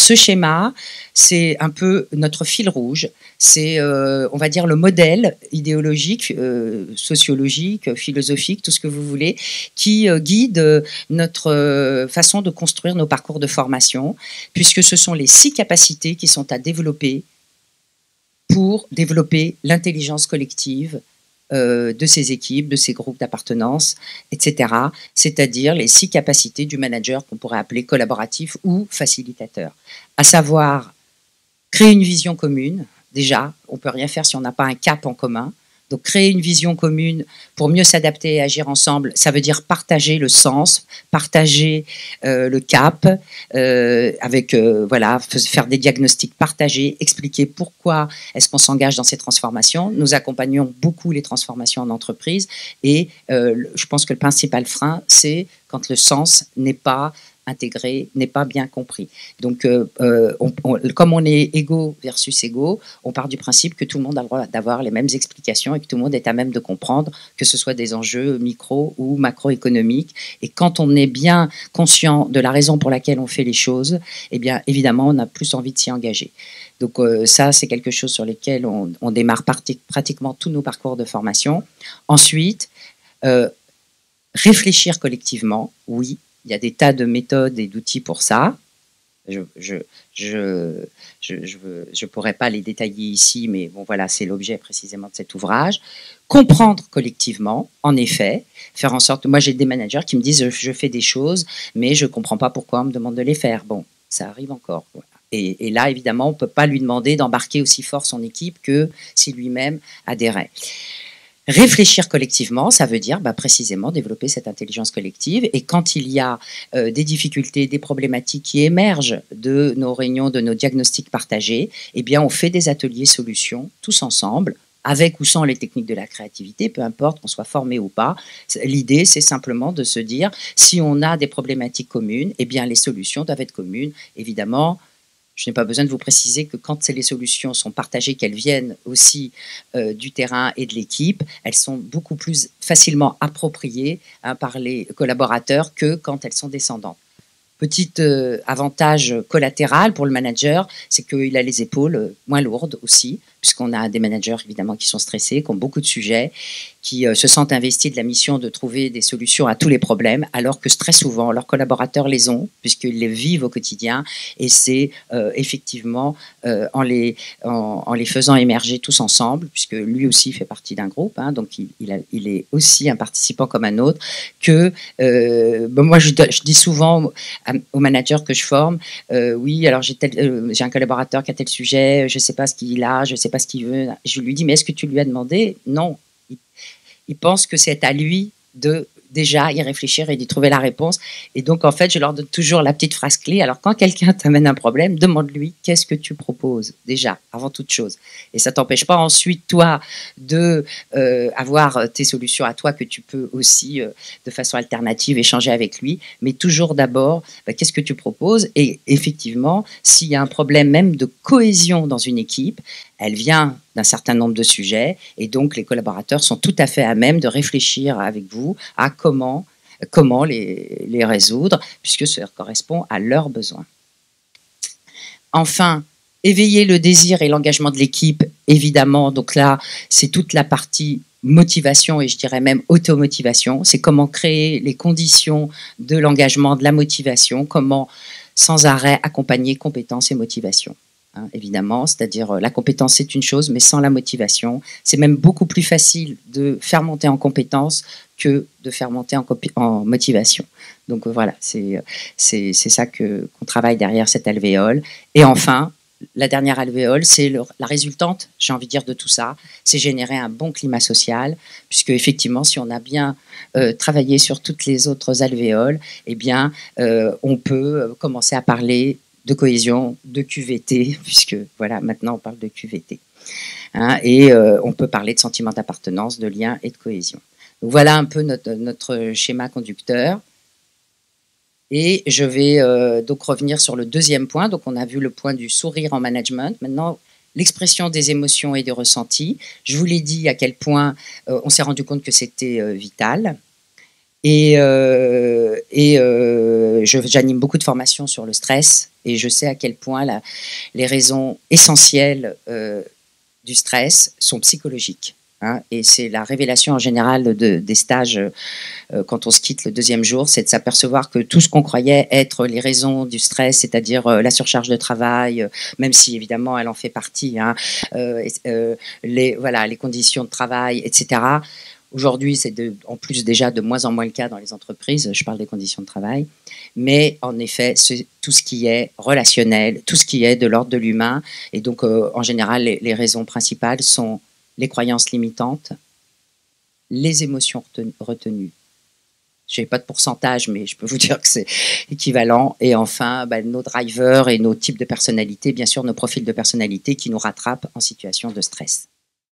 ce schéma, c'est un peu notre fil rouge. C'est, on va dire, le modèle idéologique, sociologique, philosophique, tout ce que vous voulez, qui guide notre façon de construire nos parcours de formation, puisque ce sont les 6 capacités qui sont à développer pour développer l'intelligence collective de ces équipes, de ces groupes d'appartenance, etc. C'est-à-dire les 6 capacités du manager qu'on pourrait appeler collaboratif ou facilitateur. À savoir, créer une vision commune. Déjà, on ne peut rien faire si on n'a pas un cap en commun. Donc, créer une vision commune pour mieux s'adapter et agir ensemble, ça veut dire partager le sens, partager le cap, voilà, faire des diagnostics partagés, expliquer pourquoi est-ce qu'on s'engage dans ces transformations. Nous accompagnons beaucoup les transformations en entreprise et je pense que le principal frein, c'est quand le sens n'est pas intégré, n'est pas bien compris. Donc, comme on est égaux versus égaux, on part du principe que tout le monde a le droit d'avoir les mêmes explications et que tout le monde est à même de comprendre, que ce soit des enjeux micro ou macroéconomiques. Et quand on est bien conscient de la raison pour laquelle on fait les choses, eh bien, évidemment, on a plus envie de s'y engager. Donc, ça, c'est quelque chose sur lequel on démarre pratiquement tous nos parcours de formation. Ensuite, réfléchir collectivement, oui. Il y a des tas de méthodes et d'outils pour ça. Je pourrais pas les détailler ici, mais bon, voilà, c'est l'objet précisément de cet ouvrage. Comprendre collectivement, en effet, faire en sorte... Moi, j'ai des managers qui me disent je fais des choses, mais je comprends pas pourquoi on me demande de les faire. Bon, ça arrive encore. Voilà. Et là, évidemment, on peut pas lui demander d'embarquer aussi fort son équipe que si lui-même adhérait. Réfléchir collectivement, ça veut dire précisément développer cette intelligence collective. Et quand il y a des difficultés, des problématiques qui émergent de nos réunions, de nos diagnostics partagés, eh bien, on fait des ateliers solutions tous ensemble, avec ou sans les techniques de la créativité, peu importe qu'on soit formé ou pas. L'idée, c'est simplement de se dire, si on a des problématiques communes, eh bien, les solutions doivent être communes. Évidemment, je n'ai pas besoin de vous préciser que quand les solutions sont partagées, qu'elles viennent aussi du terrain et de l'équipe, elles sont beaucoup plus facilement appropriées par les collaborateurs que quand elles sont descendantes. Petit avantage collatéral pour le manager, c'est qu'il a les épaules moins lourdes aussi, puisqu'on a des managers évidemment qui sont stressés, qui ont beaucoup de sujets, qui se sentent investis de la mission de trouver des solutions à tous les problèmes, alors que très souvent leurs collaborateurs les ont, puisqu'ils les vivent au quotidien, et c'est effectivement en les faisant émerger tous ensemble, puisque lui aussi fait partie d'un groupe, donc il est aussi un participant comme un autre, que moi je dis souvent aux managers que je forme, oui, alors j'ai un collaborateur qui a tel sujet, je ne sais pas ce qu'il a, je ne sais pas ce qu'il veut. Je lui dis, mais est-ce que tu lui as demandé? Non. Il pense que c'est à lui de déjà y réfléchir et d'y trouver la réponse. Et donc, en fait, je leur donne toujours la petite phrase clé. Alors, quand quelqu'un t'amène un problème, demande-lui qu'est-ce que tu proposes, déjà, avant toute chose. Et ça ne t'empêche pas ensuite, toi, de avoir tes solutions à toi que tu peux aussi, de façon alternative, échanger avec lui. Mais toujours d'abord, qu'est-ce que tu proposes? Et effectivement, s'il y a un problème même de cohésion dans une équipe, elle vient d'un certain nombre de sujets et donc les collaborateurs sont tout à fait à même de réfléchir avec vous à comment les résoudre puisque ça correspond à leurs besoins. Enfin, éveiller le désir et l'engagement de l'équipe, évidemment, donc là, c'est toute la partie motivation et je dirais même automotivation, c'est comment créer les conditions de l'engagement, de la motivation, comment sans arrêt accompagner compétences et motivation. Évidemment, c'est-à-dire la compétence c'est une chose, mais sans la motivation, c'est même beaucoup plus facile de faire monter en compétence que de faire monter en motivation. Donc voilà, c'est ça qu'on travaille derrière cette alvéole. Et enfin, la dernière alvéole, c'est la résultante, j'ai envie de dire, de tout ça, c'est générer un bon climat social, puisque effectivement, si on a bien travaillé sur toutes les autres alvéoles, eh bien, on peut commencer à parler de cohésion, de QVT, puisque voilà, maintenant on parle de QVT. Et on peut parler de sentiment d'appartenance, de lien et de cohésion. Donc voilà un peu notre schéma conducteur. Et je vais donc revenir sur le deuxième point. Donc on a vu le point du sourire en management. Maintenant, l'expression des émotions et des ressentis. Je vous l'ai dit à quel point on s'est rendu compte que c'était vital. J'anime beaucoup de formations sur le stress et je sais à quel point les raisons essentielles du stress sont psychologiques. Hein, et c'est la révélation en général des stages quand on se quitte le deuxième jour, c'est de s'apercevoir que tout ce qu'on croyait être les raisons du stress, c'est-à-dire la surcharge de travail, même si évidemment elle en fait partie, hein, les conditions de travail, etc. Aujourd'hui, c'est en plus déjà de moins en moins le cas dans les entreprises, je parle des conditions de travail, mais en effet, c'est tout ce qui est relationnel, tout ce qui est de l'ordre de l'humain, et donc en général, les raisons principales sont les croyances limitantes, les émotions retenues. Je n'ai pas de pourcentage, mais je peux vous dire que c'est équivalent. Et enfin, nos drivers et nos types de personnalité, bien sûr, nos profils de personnalité qui nous rattrapent en situation de stress.